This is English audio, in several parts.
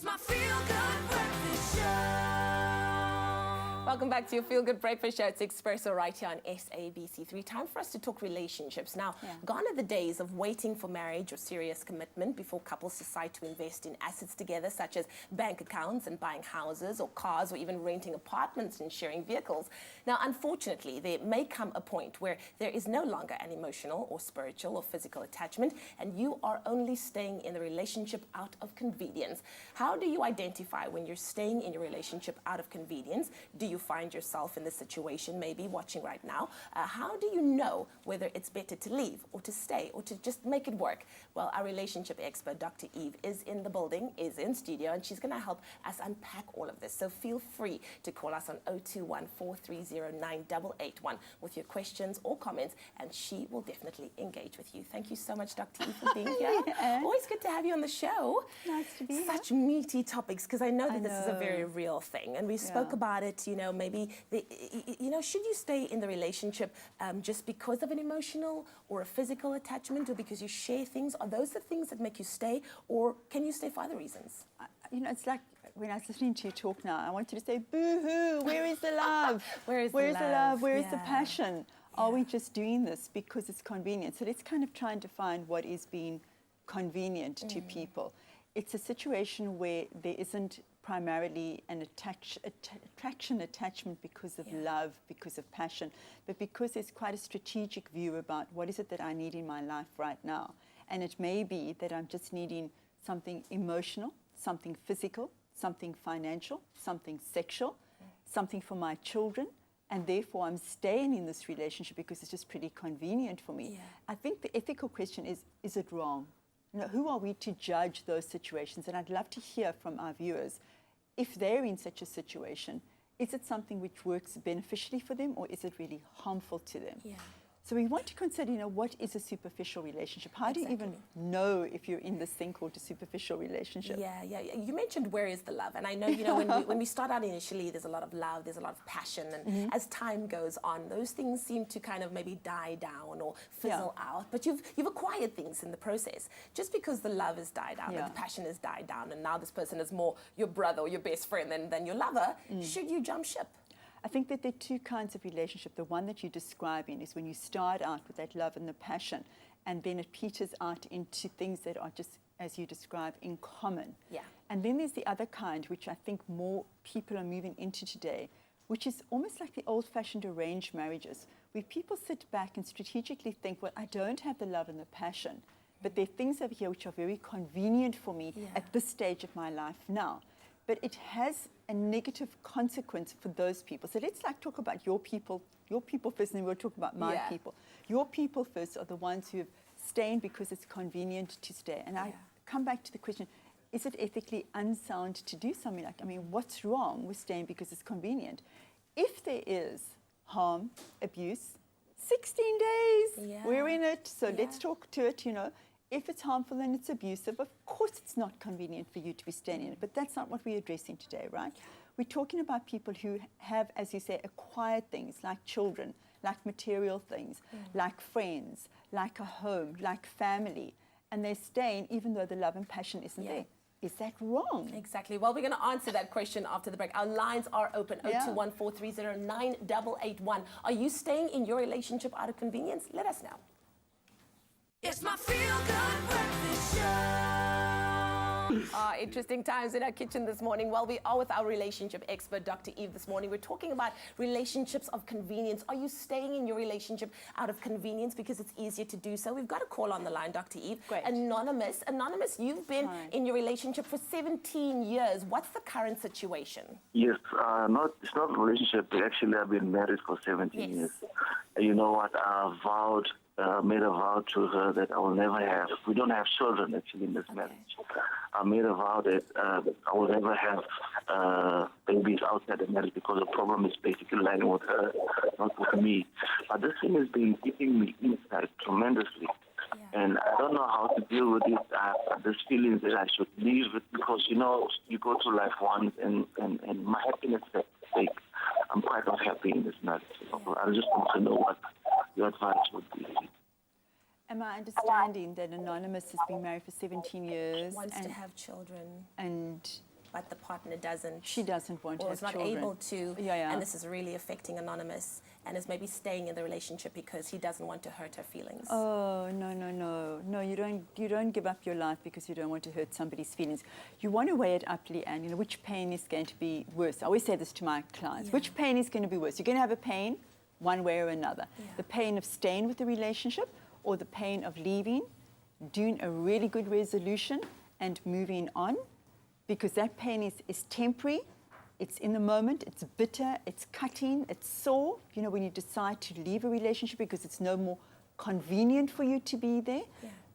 It's my feel-good breakfast show. Welcome back to your Feel Good Breakfast Show. It's Expresso right here on SABC3. Time for us to talk relationships. Now, gone are the days of waiting for marriage or serious commitment before couples decide to invest in assets together, such as bank accounts and buying houses or cars or even renting apartments and sharing vehicles. Now, unfortunately, there may come a point where there is no longer an emotional or spiritual or physical attachment, and you are only staying in the relationship out of convenience. How do you identify when you're staying in your relationship out of convenience? Do you find yourself in this situation, maybe watching right now? How do you know whether it's better to leave or to stay or to just make it work? Well, our relationship expert, Dr. Eve, is in the building, is in studio, and she's going to help us unpack all of this. So feel free to call us on 021-430-9881 with your questions or comments, and she will definitely engage with you. Thank you so much, Dr. Eve, for being here. Always good to have you on the show. Nice to be here. Such meaty topics, because I know that this is a very real thing, and we spoke about it. You know, maybe should you stay in the relationship just because of an emotional or a physical attachment, or because you share things? Are those the things that make you stay, or can you stay for other reasons? It's like when I was listening to you talk now, I wanted to say, boo-hoo, where is the love? Where is the love? Where is the Yeah. passion? Are we just doing this because it's convenient? So let's kind of try and define what is being convenient to people. It's a situation where there isn't primarily an attachment because of love, because of passion, but because there's quite a strategic view about what is it that I need in my life right now. And it may be that I'm just needing something emotional, something physical, something financial, something sexual, something for my children, and therefore I'm staying in this relationship because it's just pretty convenient for me. I think the ethical question is it wrong? Who are we to judge those situations? And I'd love to hear from our viewers, if they're in such a situation, is it something which works beneficially for them, or is it really harmful to them? So we want to consider, what is a superficial relationship? How do you even know if you're in this thing called a superficial relationship? Yeah. You mentioned where is the love, and I know, when we start out initially, there's a lot of love, there's a lot of passion, and as time goes on, those things seem to kind of maybe die down or fizzle out. But you've acquired things in the process. Just because the love has died out, and the passion has died down, and now this person is more your brother or your best friend than your lover, should you jump ship? I think that there are two kinds of relationship. The one that you're describing is when you start out with that love and the passion, and then it peters out into things that are just, as you describe, in common. And then there's the other kind, which I think more people are moving into today, which is almost like the old-fashioned arranged marriages, where people sit back and strategically think, well, I don't have the love and the passion, but there are things over here which are very convenient for me at this stage of my life now. But it has a negative consequence for those people. So let's talk about your people first, and then we'll talk about my people. Your people first are the ones who have stayed because it's convenient to stay. And I come back to the question, is it ethically unsound to do something what's wrong with staying because it's convenient? If there is harm, abuse, 16 days, we're in it, so let's talk to it, If it's harmful and it's abusive, of course it's not convenient for you to be staying in it, but that's not what we're addressing today, right? We're talking about people who have, as you say, acquired things like children, like material things, like friends, like a home, like family, and they're staying even though the love and passion isn't there. Is that wrong? Exactly. Well, we're going to answer that question after the break. Our lines are open, 021-430-9881. Are you staying in your relationship out of convenience? Let us know. It's my feel-good breakfast show. Interesting times in our kitchen this morning. Well, we are with our relationship expert, Dr. Eve, this morning. We're talking about relationships of convenience. Are you staying in your relationship out of convenience because it's easier to do so? We've got a call on the line, Dr. Eve. Great. Anonymous, you've been in your relationship for 17 years. What's the current situation? Yes, it's not a relationship. Actually, I've been married for 17 years. You know what? I made a vow to her that I will never have. We don't have children actually in this marriage. I made a vow that I will never have babies outside the marriage because the problem is basically lying with her, not with me. But this thing has been keeping me inside tremendously. And I don't know how to deal with it. This feeling that I should leave it because, you go through life once and my happiness is at stake. I'm quite unhappy in this marriage. I just want to know what your advice would be. Am am I understanding that Anonymous has been married for 17 years? Wants to have children. And but the partner doesn't. She doesn't want to have children. Or is not able to. Yeah. And this is really affecting Anonymous and is maybe staying in the relationship because he doesn't want to hurt her feelings. Oh, no, you don't give up your life because you don't want to hurt somebody's feelings. You want to weigh it up, Leanne, you know, which pain is going to be worse. I always say this to my clients. Yeah. Which pain is going to be worse? You're going to have a pain one way or another. Yeah. The pain of staying with the relationship or the pain of leaving, doing a really good resolution and moving on, because that pain is temporary. It's in the moment, it's bitter, it's cutting, it's sore, you know, when you decide to leave a relationship because it's no more convenient for you to be there,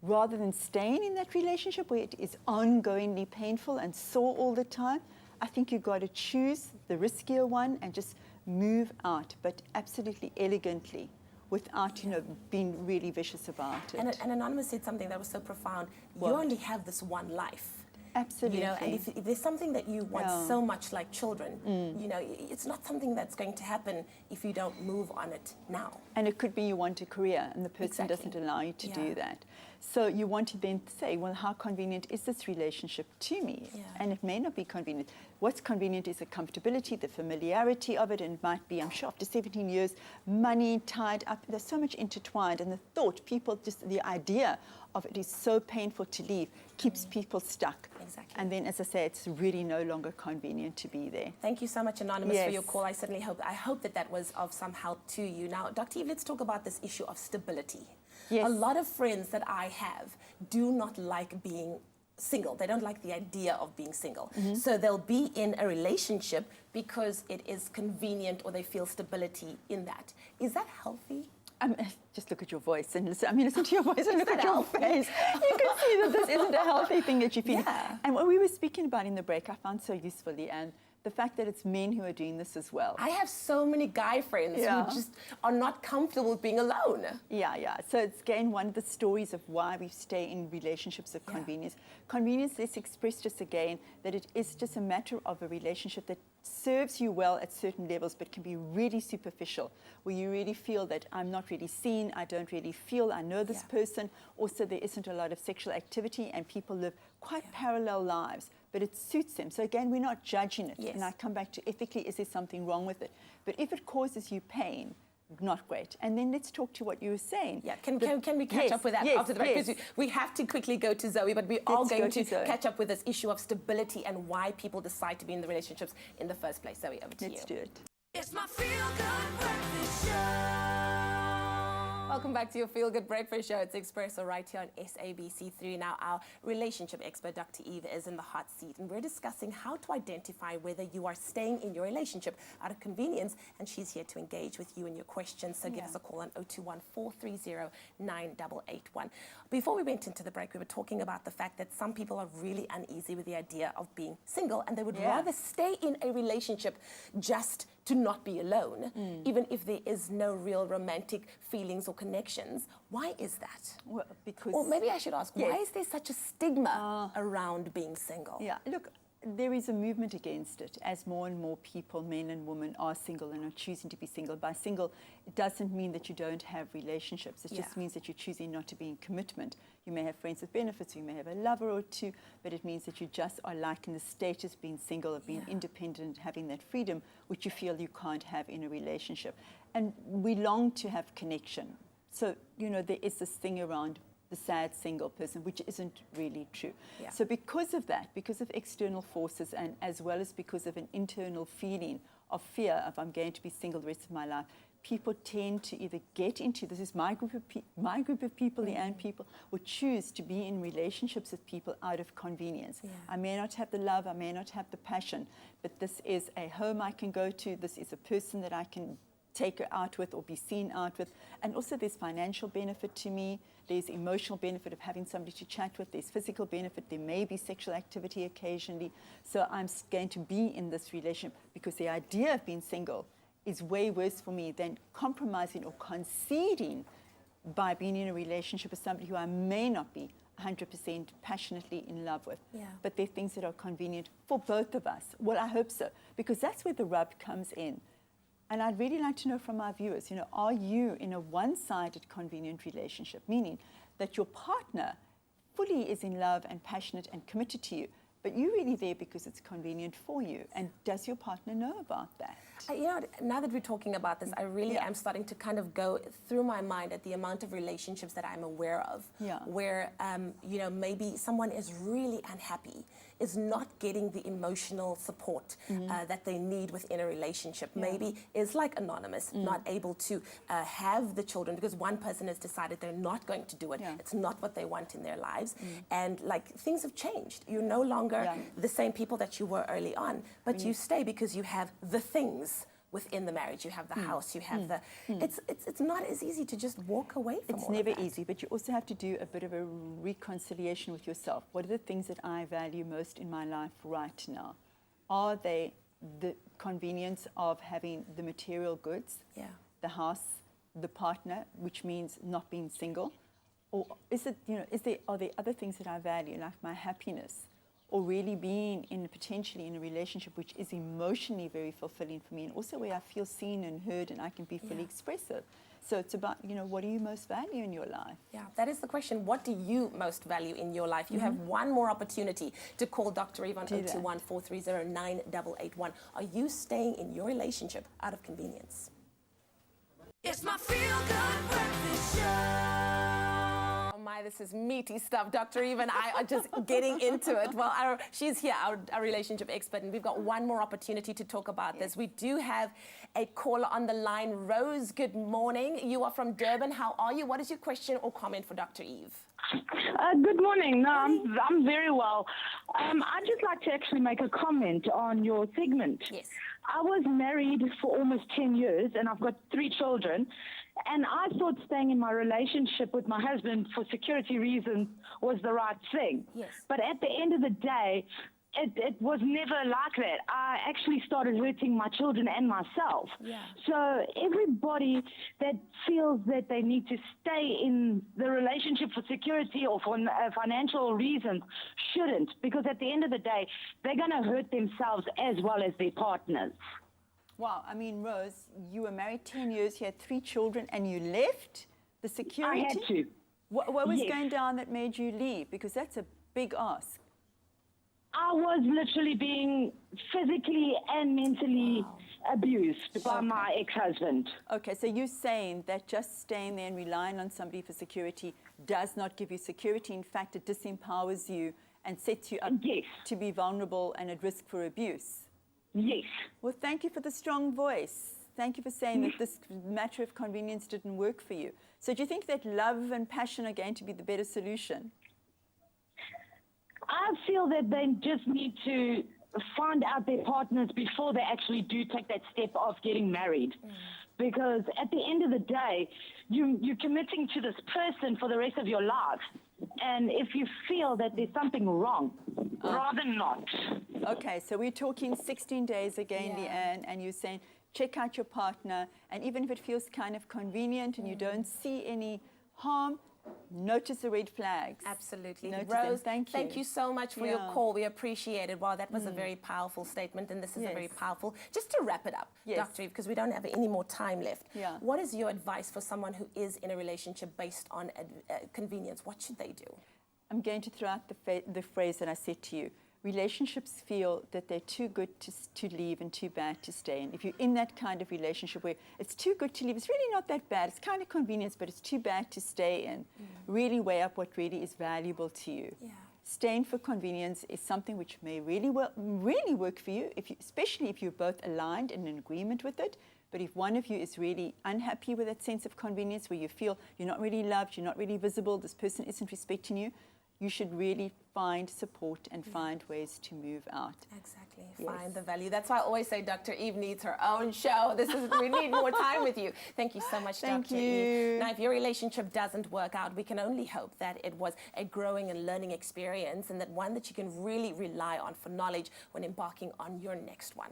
rather than staying in that relationship where it is ongoingly painful and sore all the time. I think you've got to choose the riskier one and just move out, but absolutely elegantly, without, you know, being really vicious about it. And Anonymous said something that was so profound. What? You only have this one life. Absolutely. You know, and if there's something that you want so much like children, you know, it's not something that's going to happen if you don't move on it now. And it could be you want a career and the person doesn't allow you to do that. So you want to then say, well, how convenient is this relationship to me? Yeah. And it may not be convenient. What's convenient is the comfortability, the familiarity of it, and it might be, I'm sure, after 17 years, money tied up, there's so much intertwined, and the thought, people, just the idea of it is so painful to leave, keeps people stuck. Exactly. And then, as I say, it's really no longer convenient to be there. Thank you so much, Anonymous, Yes. for your call. I hope that was of some help to you. Now, Dr. Eve, let's talk about this issue of stability. Yes. A lot of friends that I have do not like being single. They don't like the idea of being single. So they'll be in a relationship because it is convenient or they feel stability in that. Is that healthy? Just look at your voice and listen. I mean, listen to your voice and look at your healthy? face. You can see that this isn't a healthy thing that you're feeling. Yeah. And what we were speaking about in the break, I found so useful, and the fact that it's men who are doing this as well. I have so many guy friends who just are not comfortable with being alone. Yeah. So it's, again, one of the stories of why we stay in relationships of convenience. Convenience, let's express just again that it is just a matter of a relationship that serves you well at certain levels, but can be really superficial, where you really feel that I'm not really seen, I don't really feel I know this person. Also, there isn't a lot of sexual activity and people live quite parallel lives, but it suits them. So again, we're not judging it. And I come back to ethically, is there something wrong with it? But if it causes you pain, not great. And then let's talk to what you were saying. Yeah, can we catch up with that after the break? Because we have to quickly go to Zoe, but we are going to catch up with this issue of stability and why people decide to be in the relationships in the first place. Zoe, over to you. Let's do it. It's my feel-good breakfast show. Welcome back to your Feel Good Breakfast Show. It's Expresso right here on SABC3. Now, our relationship expert, Dr. Eve, is in the hot seat, and we're discussing how to identify whether you are staying in your relationship out of convenience, and she's here to engage with you and your questions. So give us a call on 021-430-9881. Before we went into the break, we were talking about the fact that some people are really uneasy with the idea of being single, and they would rather stay in a relationship just to not be alone, even if there is no real romantic feelings or connections. Why is that? Well, because... Or maybe I should ask, why is there such a stigma around being single? Yeah, look, there is a movement against it as more and more people, men and women, are single and are choosing to be single. By single, it doesn't mean that you don't have relationships. It just means that you're choosing not to be in commitment. You may have friends with benefits, you may have a lover or two, but it means that you just are liking the status of being single, of being independent, having that freedom, which you feel you can't have in a relationship. And we long to have connection. So, you know, there is this thing around the sad single person, which isn't really true. So because of that, because of external forces, and as well as because of an internal feeling of fear of I'm going to be single the rest of my life, people tend to either get into, this is my group of people, the and people, or choose to be in relationships with people out of convenience. I may not have the love, I may not have the passion, but this is a home I can go to, this is a person that I can take her out with or be seen out with. And also there's financial benefit to me, there's emotional benefit of having somebody to chat with, there's physical benefit, there may be sexual activity occasionally. So I'm going to be in this relationship because the idea of being single is way worse for me than compromising or conceding by being in a relationship with somebody who I may not be 100% passionately in love with. But they're things that are convenient for both of us. Well, I hope so, because that's where the rub comes in. And I'd really like to know from our viewers, you know, are you in a one-sided convenient relationship? Meaning that your partner fully is in love and passionate and committed to you, but you're really there because it's convenient for you. And does your partner know about that? You know, now that we're talking about this, I really am starting to kind of go through my mind at the amount of relationships that I'm aware of, where, you know, maybe someone is really unhappy, is not getting the emotional support that they need within a relationship, maybe is like anonymous, not able to have the children because one person has decided they're not going to do it. It's not what they want in their lives. And like things have changed. You're no longer the same people that you were early on, but you stay because you have the things within the marriage. You have the house, you have the... It's not as easy to just walk away from It's never easy, but you also have to do a bit of a reconciliation with yourself. What are the things that I value most in my life right now? Are they the convenience of having the material goods, the house, the partner, which means not being single? Or is it, you know, are there other things that I value, like my happiness? Or really being potentially in a relationship which is emotionally very fulfilling for me, and also where I feel seen and heard and I can be fully expressive. So it's about, you know, what do you most value in your life? Yeah, that is the question. What do you most value in your life? You have one more opportunity to call Dr. Eve on 021 430 9881. Are you staying in your relationship out of convenience? It's my feel-good breakfast show. Oh my, this is meaty stuff. Dr. Eve and I are just getting into it. Well, she's here, our relationship expert, and we've got one more opportunity to talk about this. We do have a caller on the line. Rose, good morning. You are from Durban. How are you? What is your question or comment for Dr. Eve? Good morning. No, I'm very well. I'd just like to actually make a comment on your segment. Yes. I was married for almost 10 years, and I've got 3 children. And I thought staying in my relationship with my husband for security reasons was the right thing. Yes. But at the end of the day, it was never like that. I actually started hurting my children and myself. Yeah. So everybody that feels that they need to stay in the relationship for security or for financial reasons shouldn't, because at the end of the day, they're going to hurt themselves as well as their partners. Wow, I mean, Rose, you were married 10 years, you had 3 children, and you left the security? I had to. What was going down that made you leave? Because that's a big ask. I was literally being physically and mentally abused by my ex-husband. Okay, so you're saying that just staying there and relying on somebody for security does not give you security. In fact, it disempowers you and sets you up to be vulnerable and at risk for abuse. Yes. Well, thank you for the strong voice. Thank you for saying that this matter of convenience didn't work for you. So do you think that love and passion are going to be the better solution? I feel that they just need to find out their partners before they actually do take that step of getting married. Because at the end of the day, you're committing to this person for the rest of your life. And if you feel that there's something wrong, rather not. Okay, so we're talking 16 days again, Leanne, and you're saying check out your partner, and even if it feels kind of convenient and you don't see any harm, notice the red flags. Absolutely. Notice Rose, them. Thank you so much for your call. We appreciate it. Wow, that was a very powerful statement, and this is a very powerful... Just to wrap it up, Dr. Eve, because we don't have any more time left. What is your advice for someone who is in a relationship based on convenience? What should they do? I'm going to throw out the phrase that I said to you. Relationships feel that they're too good to leave and too bad to stay in. If you're in that kind of relationship where it's too good to leave, it's really not that bad. It's kind of convenience, but it's too bad to stay in. Really weigh up what really is valuable to you. Staying for convenience is something which may really work for you, especially if you're both aligned and in agreement with it. But if one of you is really unhappy with that sense of convenience, where you feel you're not really loved, you're not really visible, this person isn't respecting you, you should really find support and find ways to move out. Exactly. Find the value. That's why I always say Dr. Eve needs her own show. We need more time with you. Thank you so much, Dr. Eve. Now, if your relationship doesn't work out, we can only hope that it was a growing and learning experience, and that one that you can really rely on for knowledge when embarking on your next one.